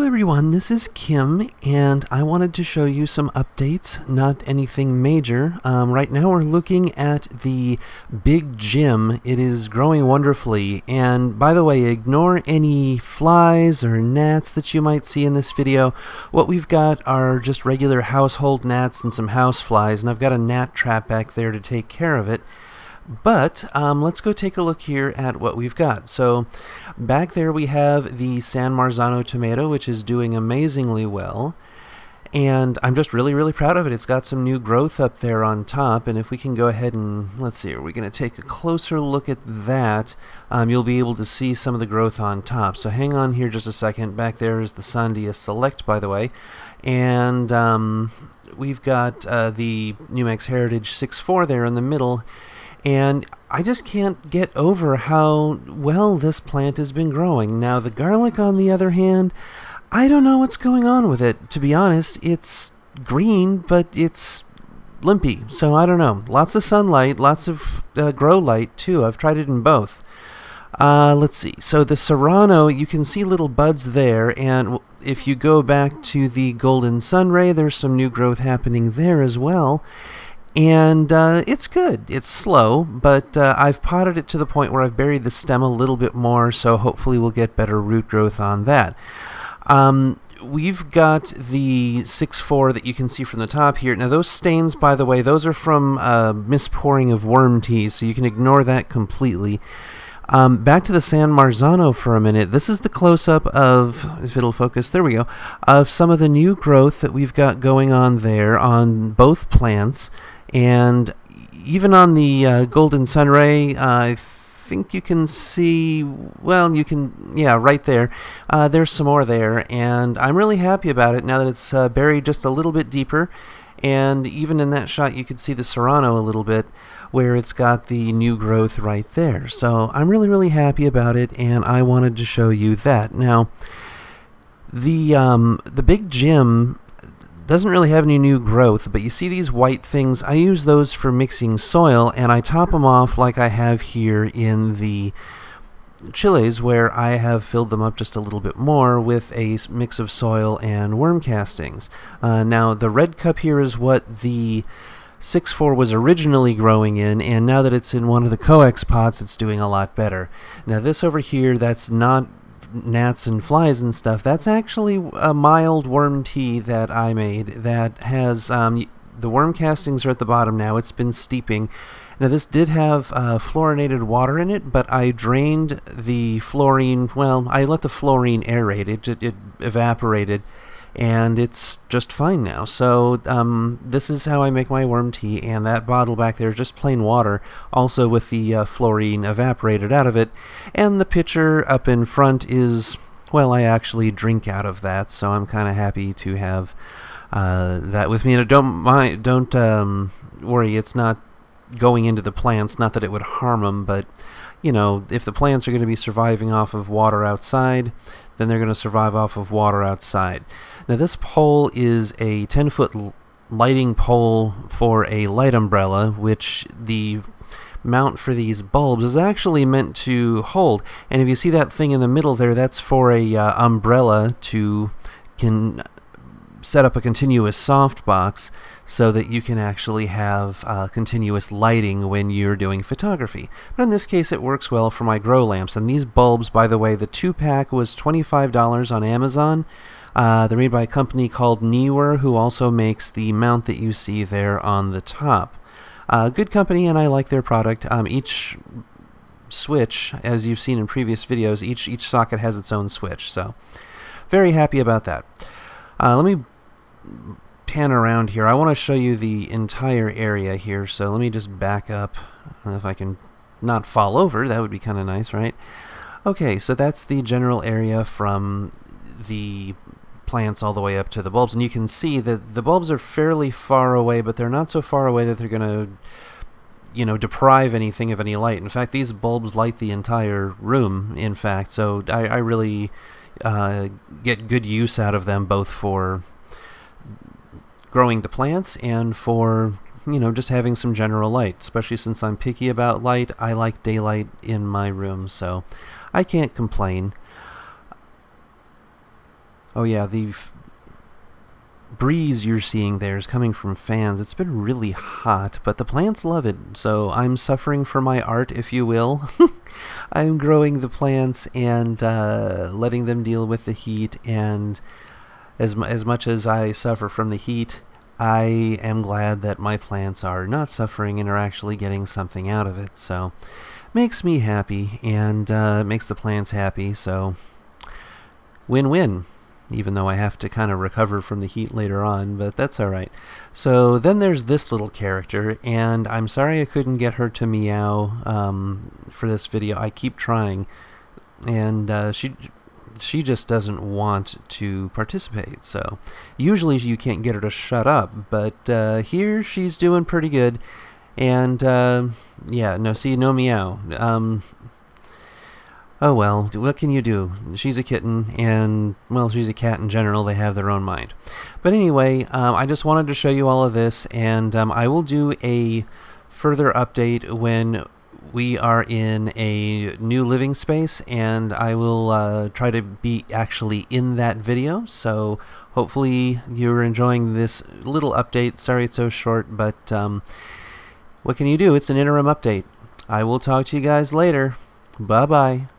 everyone, this is Kim, and I wanted to show you some updates, not anything major. Right now we're looking at the big gym. It is growing wonderfully, and by the way, ignore any flies or gnats that you might see in this video. What we've got are just regular household gnats and some house flies, and I've got a gnat trap back there to take care of it. But let's go take a look here at what we've got. So back there we have the San Marzano tomato, which is doing amazingly well. And I'm just really proud of it. It's got some new growth up there on top. And if we can go ahead and, let's see, are we going to take a closer look at that? You'll be able to see some of the growth on top. So hang on here just a second. Back there is the Sandia Select, by the way. And we've got the New Mex Heritage 6.4 there in the middle. And I just can't get over how well this plant has been growing. Now, the garlic, on the other hand, I don't know what's going on with it. To be honest, it's green, but it's limpy, so I don't know. Lots of sunlight, lots of grow light, too. I've tried it in both. Let's see. So the Serrano, you can see little buds there, and if you go back to the Golden Sunray, there's some new growth happening there as well. And it's good. It's slow, but I've potted it to the point where I've buried the stem a little bit more, so hopefully we'll get better root growth on that. We've got the 6.4 that you can see from the top here. Now those stains, by the way, those are from mispouring of worm tea, so you can ignore that completely. Back to the San Marzano for a minute. This is the close-up of, if it'll focus, there we go, of some of the new growth that we've got going on there on both plants. And even on the Golden Sunray, I think you can see, well, you can, yeah, right there. There's some more there, and I'm really happy about it now that it's buried just a little bit deeper. And even in that shot, you could see the Serrano a little bit, where it's got the new growth right there. So I'm really happy about it, and I wanted to show you that. Now, the big gym doesn't really have any new growth, but you see these white things. I use those for mixing soil, and I top them off like I have here in the chiles, where I have filled them up just a little bit more with a mix of soil and worm castings. Now, the red cup here is what the 6.4 was originally growing in, and now that it's in one of the coex pots, it's doing a lot better. Now, this over here, that's not gnats and flies and stuff. That's actually a mild worm tea that I made that has the worm castings are at the bottom now. It's been steeping. Now this did have fluorinated water in it, but I drained the fluorine. Well, I let the fluorine aerate. It evaporated, and it's just fine now. So this is how I make my worm tea, and that bottle back there is just plain water, also with the fluorine evaporated out of it. And the pitcher up in front is, well, I actually drink out of that, so I'm kind of happy to have that with me. And don't worry, it's not going into the plants, not that it would harm them, but you know, if the plants are going to be surviving off of water outside, then they're going to survive off of water outside. Now this pole is a 10-foot lighting pole for a light umbrella, which the mount for these bulbs is actually meant to hold. And if you see that thing in the middle there, that's for a umbrella to set up a continuous softbox so that you can actually have continuous lighting when you're doing photography. But in this case, it works well for my grow lamps. And these bulbs, by the way, the 2-pack was $25 on Amazon. They're made by a company called Neewer, who also makes the mount that you see there on the top. Good company, and I like their product. Each switch, as you've seen in previous videos, each socket has its own switch. So very happy about that. Let me pan around here. I want to show you the entire area here, so let me just back up. If I can not fall over, that would be kind of nice, right? Okay, so that's the general area from the plants all the way up to the bulbs, and you can see that the bulbs are fairly far away, but they're not so far away that they're going to, you know, deprive anything of any light. In fact, these bulbs light the entire room, in fact, so I really get good use out of them, both for growing the plants and for, you know, just having some general light. Especially since I'm picky about light, I like daylight in my room, so I can't complain. Oh yeah, the breeze you're seeing there is coming from fans. It's been really hot, but the plants love it, so I'm suffering for my art, if you will. I'm growing the plants and letting them deal with the heat, and as much as I suffer from the heat, I am glad that my plants are not suffering and are actually getting something out of it, so makes me happy, and makes the plants happy, so win-win. Even though I have to kind of recover from the heat later on, but that's alright. So then there's this little character, and I'm sorry I couldn't get her to meow for this video. I keep trying, and she just doesn't want to participate. So usually you can't get her to shut up, but here she's doing pretty good. And yeah, no meow. Oh well, what can you do? She's a kitten, and, well, she's a cat in general. They have their own mind. But anyway, I just wanted to show you all of this, and I will do a further update when we are in a new living space, and I will try to be actually in that video. So hopefully you're enjoying this little update. Sorry it's so short, but what can you do? It's an interim update. I will talk to you guys later. Bye-bye.